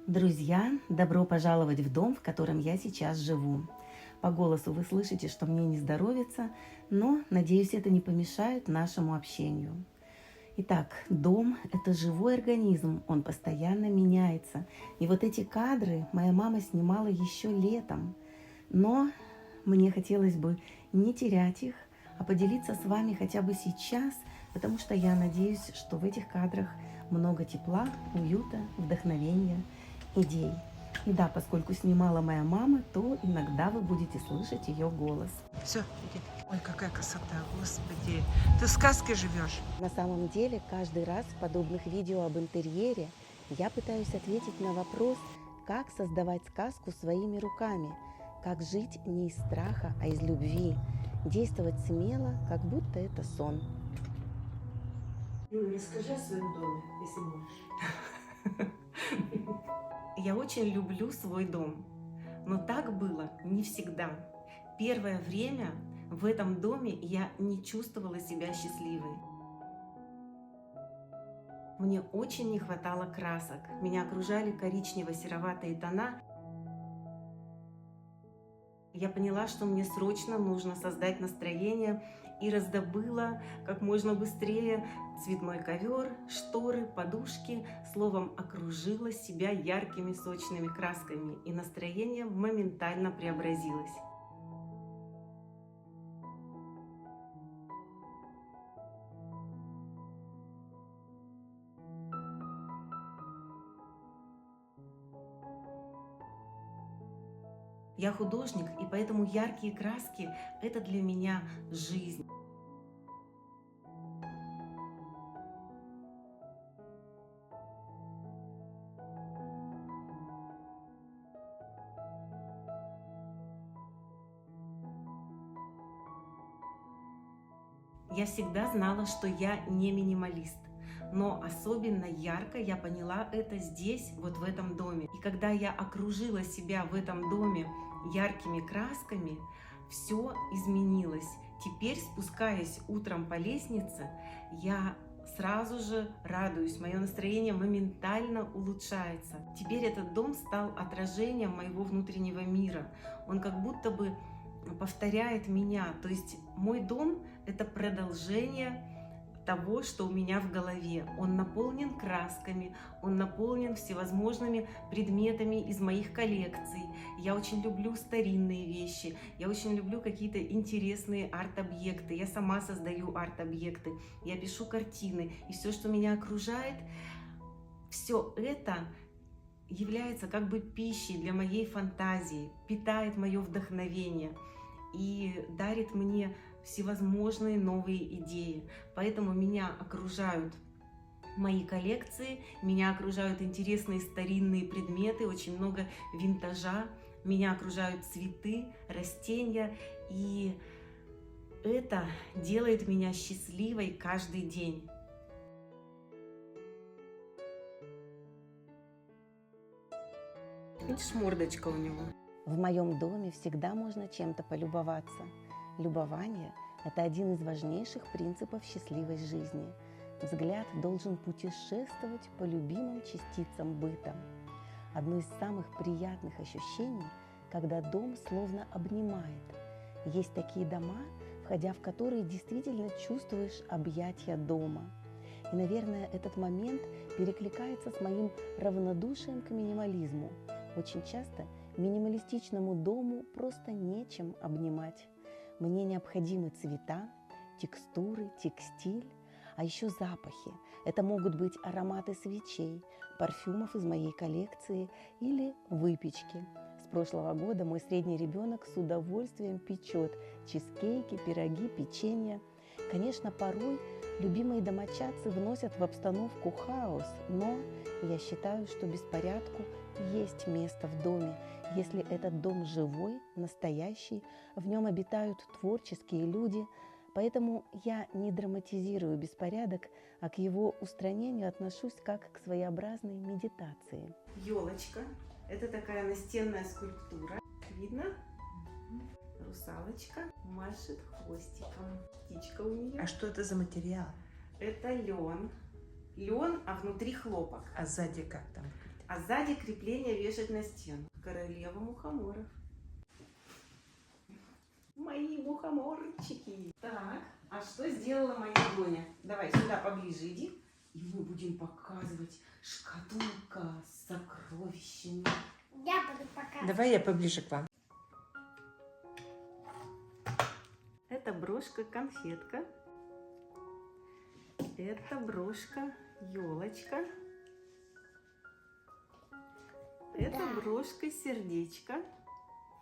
Друзья, добро пожаловать в дом, в котором я сейчас живу. По голосу вы слышите, что мне не здоровится, но, надеюсь, это не помешает нашему общению. Итак, дом– это живой организм, он постоянно меняется. И вот эти кадры моя мама снимала еще летом. Но мне хотелось бы не терять их, а поделиться с вами хотя бы сейчас, потому что я надеюсь, что в этих кадрах много тепла, уюта, вдохновения, идей. И да, поскольку снимала моя мама, то иногда вы будете слышать ее голос. Все, иди. Ой, какая красота, господи. Ты в сказке живешь. На самом деле, каждый раз в подобных видео об интерьере я пытаюсь ответить на вопрос, как создавать сказку своими руками, как жить не из страха, а из любви, действовать смело, как будто это сон. Юля, расскажи о своем доме, если можешь. Я очень люблю свой дом, но так было не всегда. Первое время в этом доме я не чувствовала себя счастливой. Мне очень не хватало красок. Меня окружали коричнево-сероватые тона. Я поняла, что мне срочно нужно создать настроение и раздобыла как можно быстрее цветной ковер, шторы, подушки. Словом, окружила себя яркими сочными красками, и настроение моментально преобразилось. Я художник, и поэтому яркие краски – это для меня жизнь. Я всегда знала, что я не минималист. Но особенно ярко я поняла это здесь, вот в этом доме. И когда я окружила себя в этом доме яркими красками, все изменилось. Теперь, спускаясь утром по лестнице, я сразу же радуюсь, мое настроение моментально улучшается. Теперь этот дом стал отражением моего внутреннего мира. Он как будто бы повторяет меня. То есть мой дом – это продолжение того, что у меня в голове. Он наполнен красками, он наполнен всевозможными предметами из моих коллекций. Я очень люблю старинные вещи, я очень люблю какие-то интересные арт-объекты. Я сама создаю арт-объекты, я пишу картины. И все, что меня окружает, все это является как бы пищей для моей фантазии, питает мое вдохновение и дарит мне всевозможные новые идеи. Поэтому меня окружают мои коллекции, меня окружают интересные старинные предметы, очень много винтажа, меня окружают цветы, растения, и это делает меня счастливой каждый день. Видишь, мордочка у него. В моем доме всегда можно чем-то полюбоваться. Любование – это один из важнейших принципов счастливой жизни. Взгляд должен путешествовать по любимым частицам быта. Одно из самых приятных ощущений, когда дом словно обнимает. Есть такие дома, входя в которые действительно чувствуешь объятия дома. И, наверное, этот момент перекликается с моим равнодушием к минимализму. Очень часто минималистичному дому просто нечем обнимать. Мне необходимы цвета, текстуры, текстиль, а еще запахи. Это могут быть ароматы свечей, парфюмов из моей коллекции или выпечки. С прошлого года мой средний ребенок с удовольствием печет чизкейки, пироги, печенье. Конечно, порой любимые домочадцы вносят в обстановку хаос, но я считаю, что беспорядку есть место в доме. Если этот дом живой, настоящий, в нем обитают творческие люди, поэтому я не драматизирую беспорядок, а к его устранению отношусь как к своеобразной медитации. Елочка – это такая настенная скульптура. Видно? Русалочка машет хвостиком. Птичка у нее. А что это за материал? Это лен. Лен, а внутри хлопок. А сзади как там? А сзади крепление вешать на стену. Королева мухоморов. Мои мухоморчики. Так, а что сделала моя Доня? Давай сюда поближе иди. И мы будем показывать шкатулка с сокровищами. Я буду показывать. Давай я поближе к вам. Это брошка-конфетка. Это брошка-елочка. Это Да. брошка-сердечко.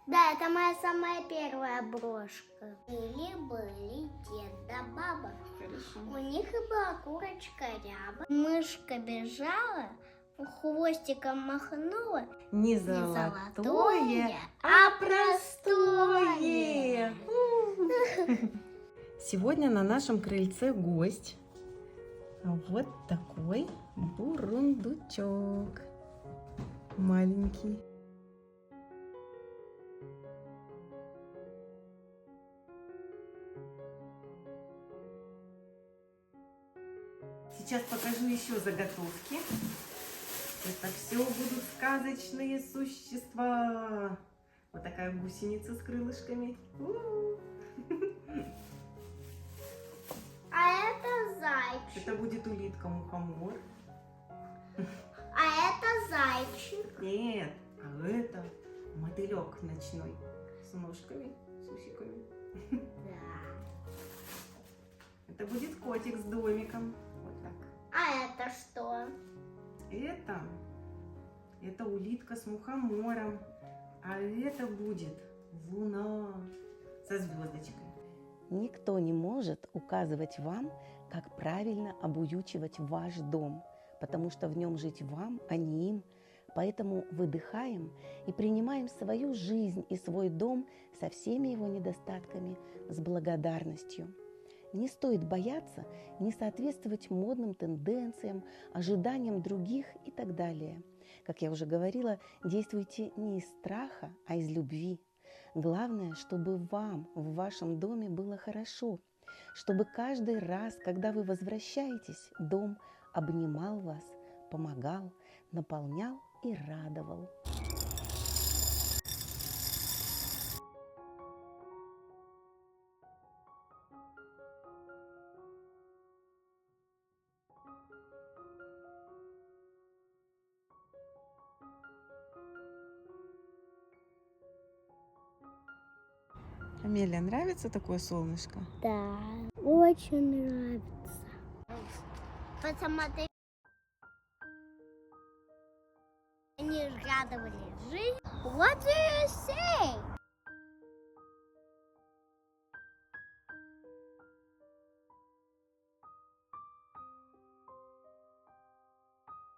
Да, это моя самая первая брошка. Были дед да баба. Хорошо. У них и была курочка ряба. Мышка бежала, хвостиком махнула. Не золотое, а простое. Сегодня на нашем крыльце гость. Вот такой бурундучок. Маленький. Сейчас покажу еще заготовки. Это все будут сказочные существа. Вот такая гусеница с крылышками. У-у-у. А это зайчик. Это будет улитка-мухомор. А это зайчик. Нет, а это мотылек ночной. С ножками, с усиками. Да. Это будет котик с домиком. Вот так. А это что? Это улитка с мухомором. А это будет луна со звездочкой. Никто не может указывать вам, как правильно обуючивать ваш дом, потому что в нем жить вам, а не им. Поэтому выдыхаем и принимаем свою жизнь и свой дом со всеми его недостатками с благодарностью. Не стоит бояться не соответствовать модным тенденциям, ожиданиям других и так далее. Как я уже говорила, действуйте не из страха, а из любви. Главное, чтобы вам в вашем доме было хорошо, чтобы каждый раз, когда вы возвращаетесь, дом обнимал вас, помогал, наполнял и радовал. Амелия, нравится такое солнышко? Да, очень нравится. Посмотри. Они радовали жизнь. What do you say?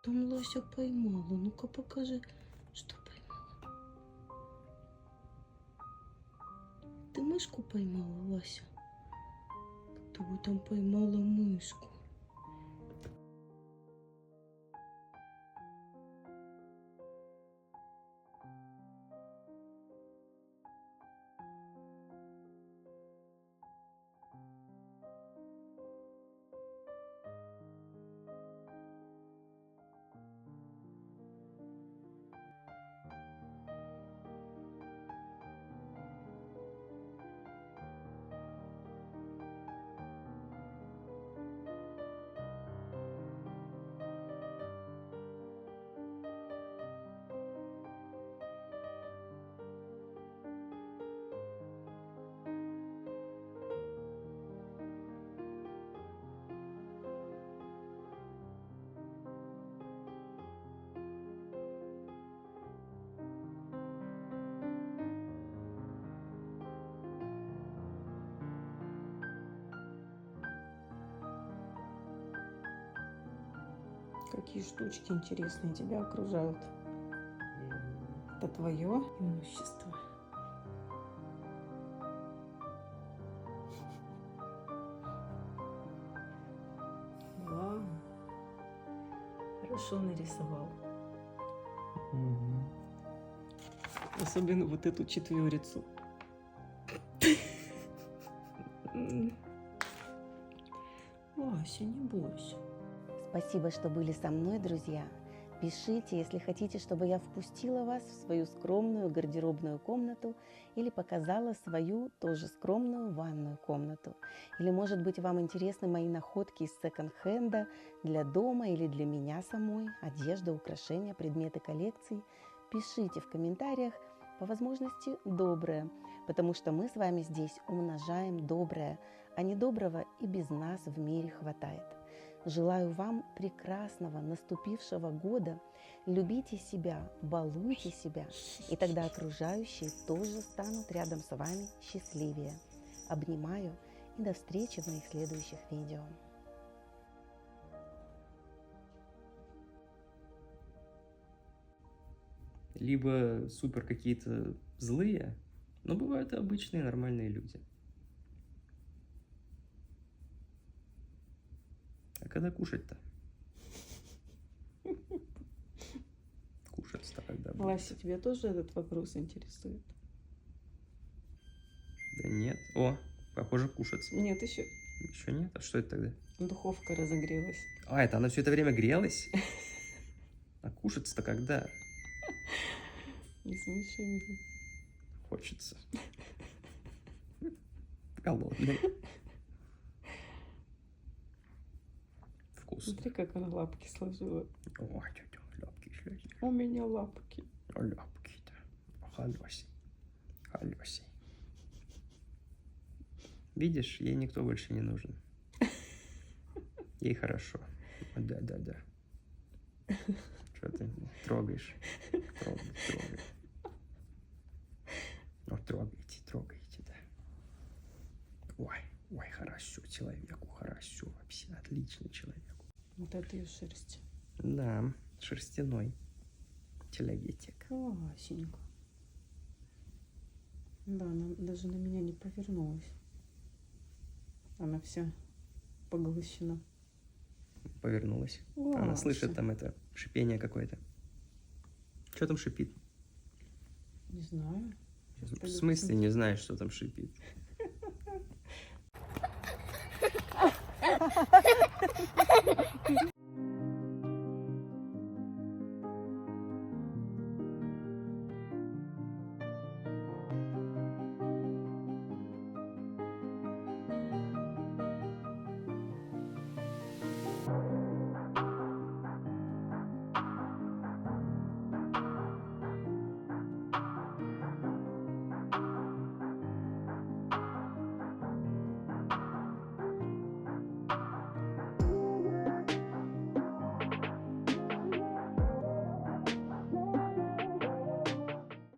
Там Лося поймала. Ну-ка покажи, что поймала. Ты мышку поймала, Лося? Кто бы там поймала мышку? Какие штучки интересные тебя окружают. Это твое имущество. Вау. Хорошо нарисовал. Особенно вот эту четверицу. Вася, не бойся. Спасибо, что были со мной, друзья. Пишите, если хотите, чтобы я впустила вас в свою скромную гардеробную комнату или показала свою тоже скромную ванную комнату. Или, может быть, вам интересны мои находки из секонд-хенда для дома или для меня самой, одежда, украшения, предметы коллекции. Пишите в комментариях, по возможности, доброе, потому что мы с вами здесь умножаем доброе, а недоброго и без нас в мире хватает. Желаю вам прекрасного наступившего года. Любите себя, балуйте себя, и тогда окружающие тоже станут рядом с вами счастливее. Обнимаю и до встречи в моих следующих видео. Либо супер какие-то злые, но бывают и обычные нормальные люди. А когда кушать-то? Кушать-то когда будет? Вася, тебя тоже этот вопрос интересует? Да нет. О, похоже, кушаться. Нет, еще Еще нет? А что это тогда? духовка разогрелась. А, это она все это время грелась? А кушаться-то когда? Не смеши меня. Хочется. Голодный. Вкусно. Смотри, как она лапки сложила. Ой, тетя, лапки слезли. У меня лапки. Лапки-то. Холёсей. Холёсей. Видишь, ей никто больше не нужен. Ей хорошо. Да. Что ты трогаешь? Трогай. Ну, трогайте, да. Ой, хорошо человеку, хорошо вообще, отличный человек. Вот это ее шерсть. Да, шерстяной человечек. Васенька. Да, она даже на меня не повернулась. Она вся поглощена. Повернулась. Она слышит там это шипение какое-то. Что там шипит? Не знаю. Сейчас В пойду смысле не знаешь, что там шипит?